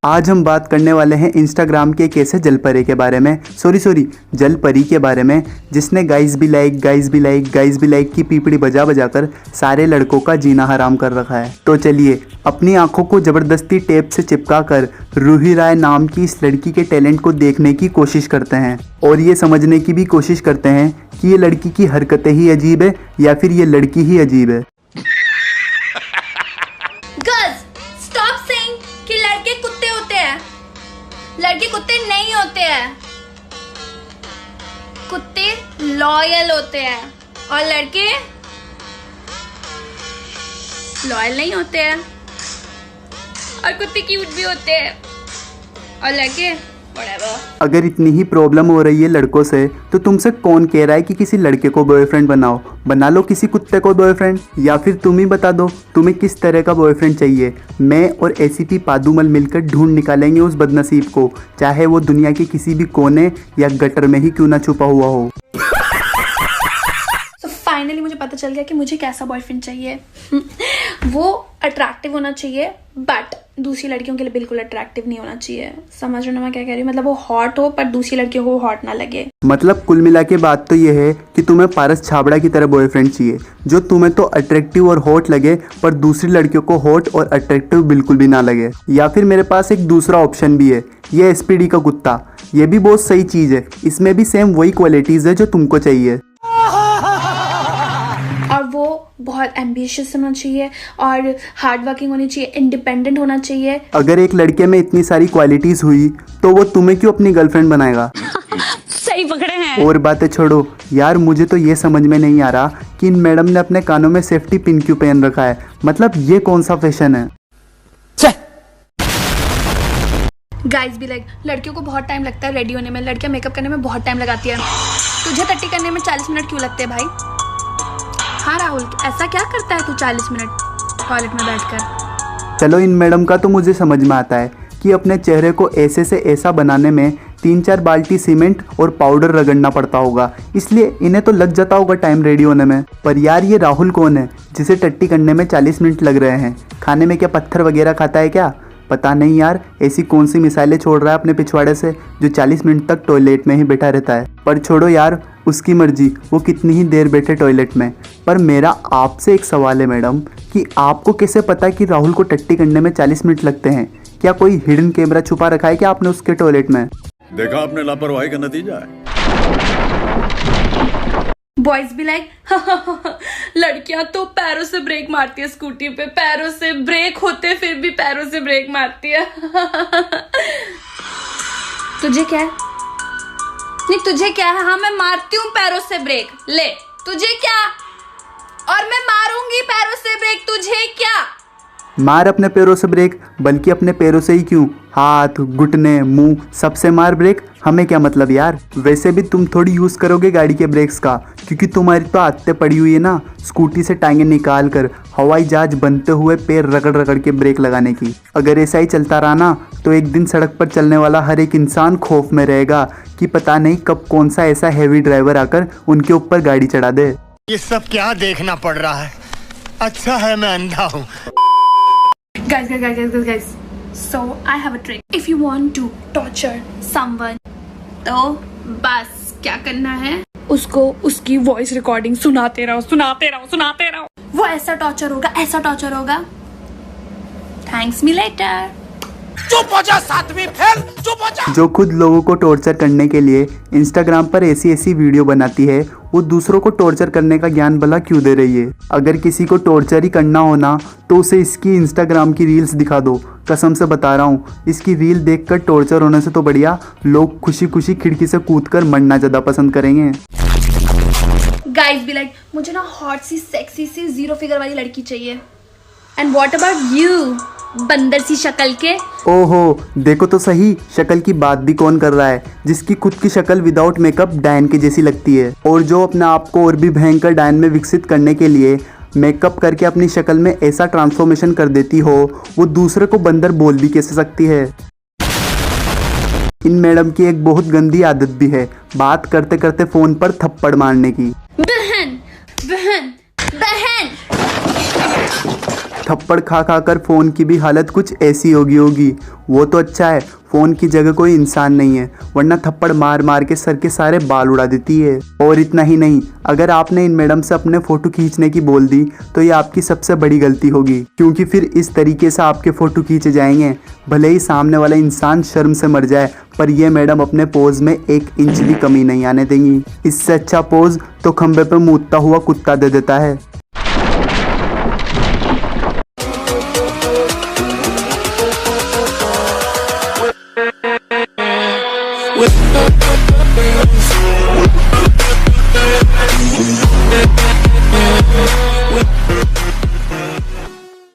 आज हम बात करने वाले हैं इंस्टाग्राम के एक ऐसे जलपरी के बारे में, सॉरी जलपरी के बारे में, जिसने गाइज भी लाइक की पीपड़ी बजा बजा कर सारे लड़कों का जीना हराम कर रखा है। तो चलिए अपनी आंखों को ज़बरदस्ती टेप से चिपका कर रूही राय नाम की इस लड़की के टैलेंट को देखने की कोशिश करते हैं और ये समझने की भी कोशिश करते हैं कि ये लड़की की हरकतें ही अजीब है या फिर ये लड़की ही अजीब है। लड़के कुत्ते नहीं होते हैं, कुत्ते लॉयल होते हैं और लड़के लॉयल नहीं होते हैं। और कुत्ते क्यूट भी होते हैं और लड़के whatever। अगर इतनी ही प्रॉब्लम हो रही है लड़कों से तो तुमसे कौन कह रहा है कि किसी लड़के को बॉयफ्रेंड बनाओ? बना लो किसी कुत्ते को बॉयफ्रेंड, या फिर तुम ही बता दो तुम्हें किस तरह का बॉयफ्रेंड चाहिए। मैं और एसीपी पादुमल मिलकर ढूंढ निकालेंगे उस बदनसीब को, चाहे वो दुनिया के किसी भी कोने या गटर में ही क्यों ना छुपा हुआ हो। फाइनली मुझे पता चल गया कि मुझे कैसा बॉयफ्रेंड चाहिए। वो अट्रैक्टिव होना चाहिए बट दूसरी लड़कियों के लिए बिल्कुल अट्रैक्टिव नहीं होना चाहिए। समझ रहे हो मैं क्या कह रही हूँ? मतलब वो हॉट हो पर दूसरी लड़कियों को हॉट ना लगे। मतलब कुल मिला के बात तो ये है कि तुम्हें पारस छाबड़ा की तरह बॉयफ्रेंड चाहिए जो तुम्हें तो अट्रैक्टिव और हॉट लगे पर दूसरी लड़कियों को हॉट और अट्रैक्टिव बिल्कुल भी ना लगे। या फिर मेरे पास एक दूसरा ऑप्शन भी है, ये एसपीडी का कुत्ता। ये भी बहुत सही चीज़ है, इसमें भी सेम वही क्वालिटीज़ है जो तुमको चाहिए। और वो बहुत एम्बिशियस होना चाहिए और हार्ड वर्किंग होनी चाहिए, इंडिपेंडेंट होना चाहिए। अगर एक लड़के में इतनी सारी क्वालिटीज हुई तो वो तुम्हें क्यों अपनी गर्लफ्रेंड बनाएगा? सही पकड़े हैं। और बातें छोड़ो यार, मुझे तो ये समझ में नहीं आ रहा कि इन मैडम ने अपने कानों में सेफ्टी पिन क्यों पहन रखा है। मतलब ये कौन सा फैशन है? गाइस भी लाइक लड़कियों को बहुत टाइम लगता है रेडी होने में, लड़कियां मेकअप करने में बहुत टाइम लगाती है। तुझे टट्टी करने में 40 मिनट क्यों लगते हैं भाई? हाँ राहुल, ऐसा क्या करता है तू 40 मिनट टॉयलेट में बैठकर? चलो इन मैडम का तो मुझे समझ में आता है कि अपने चेहरे को ऐसे से ऐसा बनाने में 3-4 बाल्टी सीमेंट और पाउडर रगड़ना पड़ता होगा, इसलिए इन्हें तो लग जाता होगा टाइम रेडी होने में। पर यार ये राहुल कौन है जिसे टट्टी करने में 40 मिनट लग रहे हैं? खाने में क्या पत्थर वगैरह खाता है क्या? पता नहीं यार, ऐसी कौन सी मिसाइलें छोड़ रहा है अपने पिछवाड़े से जो 40 मिनट तक टॉयलेट में ही बैठा रहता है। पर छोड़ो यार, उसकी मर्जी, वो कितनी ही देर बैठे टॉयलेट में। पर मेरा आपसे एक सवाल है मैडम कि आपको कैसे पता कि राहुल को टट्टी करने में 40 मिनट लगते हैं? क्या कोई हिडन कैमरा छुपा रखा है क्या आपने उसके टॉयलेट में? देखा आपने लापरवाही का नतीजा है। बॉयज भी लाइक लड़कियां तो पैरों से ब्रेक मारती है, स्कूटी पे पैरों से ब्रेक होते फिर भी पैरों से ब्रेक मारती है। तुझे क्या है? नहीं तुझे क्या है? हाँ मैं मारती हूँ पैरों से ब्रेक, ले तुझे क्या? और मैं मारूंगी पैरों से ब्रेक, तुझे क्या? मार अपने पैरों से ब्रेक, बल्कि अपने पैरों से ही क्यों, हाथ, घुटने, मुंह सबसे मार ब्रेक। हमें क्या मतलब यार? वैसे भी तुम थोड़ी यूज़ करोगे गाड़ी के ब्रेक्स का, क्योंकि तुम्हारी तो आदतें पड़ी हुई है ना स्कूटी से टांगें निकाल कर हवाई जहाज बनते हुए पैर रगड़ रगड़ के ब्रेक लगाने की। अगर ऐसा ही चलता रहा ना तो एक दिन सड़क पर चलने वाला हर एक इंसान खौफ में रहेगा कि पता नहीं कब कौन सा ऐसा हैवी ड्राइवर आकर उनके ऊपर गाड़ी चढ़ा दे। ये सब क्या देखना पड़ रहा है? अच्छा है मैं अंधा हूँ। Guys. So I have a trick. If you want to torture someone, तो बस क्या करना है? उसको उसकी वॉइस रिकॉर्डिंग सुनाते रहो। वो ऐसा टॉर्चर होगा। Thanks me later. चुप हो जा सातवीं फेल, चुप हो जा। जो खुद लोगों को टॉर्चर करने के लिए इंस्टाग्राम पर ऐसी वीडियो बनाती है, वो दूसरों को टॉर्चर करने का ज्ञान भला क्यों दे रही है? अगर किसी को टॉर्चर ही करना हो ना तो उसे इसकी इंस्टाग्राम की रील्स दिखा दो। कसम से बता रहा हूँ, इसकी रील देखकर टॉर्चर होने से तो बढ़िया लोग खुशी खुशी खिड़की से कूदकर मरना ज़्यादा पसंद करेंगे। Guys be like, मुझे ना हॉट सी सेक्सी सी 0 फिगर वाली लड़की चाहिए। And what about you? बंदर सी शक्ल के। ओहो देखो तो सही, शक्ल की बात भी कौन कर रहा है जिसकी खुद की शक्ल विदाउट मेकअप डायन के जैसी लगती है, और जो अपने आप को और भी भयंकर डायन में विकसित करने के लिए मेकअप करके अपनी शक्ल में ऐसा ट्रांसफॉर्मेशन कर देती हो, वो दूसरे को बंदर बोल भी कैसे सकती है? इन मैडम की एक बहुत गंदी आदत भी है, बात करते करते फोन पर थप्पड़ मारने की। बहन थप्पड़ खा खा कर फ़ोन की भी हालत कुछ ऐसी होगी। वो तो अच्छा है फ़ोन की जगह कोई इंसान नहीं है, वरना थप्पड़ मार मार के सर के सारे बाल उड़ा देती है। और इतना ही नहीं, अगर आपने इन मैडम से अपने फ़ोटो खींचने की बोल दी तो ये आपकी सबसे बड़ी गलती होगी, क्योंकि फिर इस तरीके से आपके फ़ोटो खींचे जाएंगे भले ही सामने वाला इंसान शर्म से मर जाए, पर ये मैडम अपने पोज में 1 इंच भी कमी नहीं आने देंगी। इससे अच्छा पोज तो खंबे पे मूतता हुआ कुत्ता दे देता है।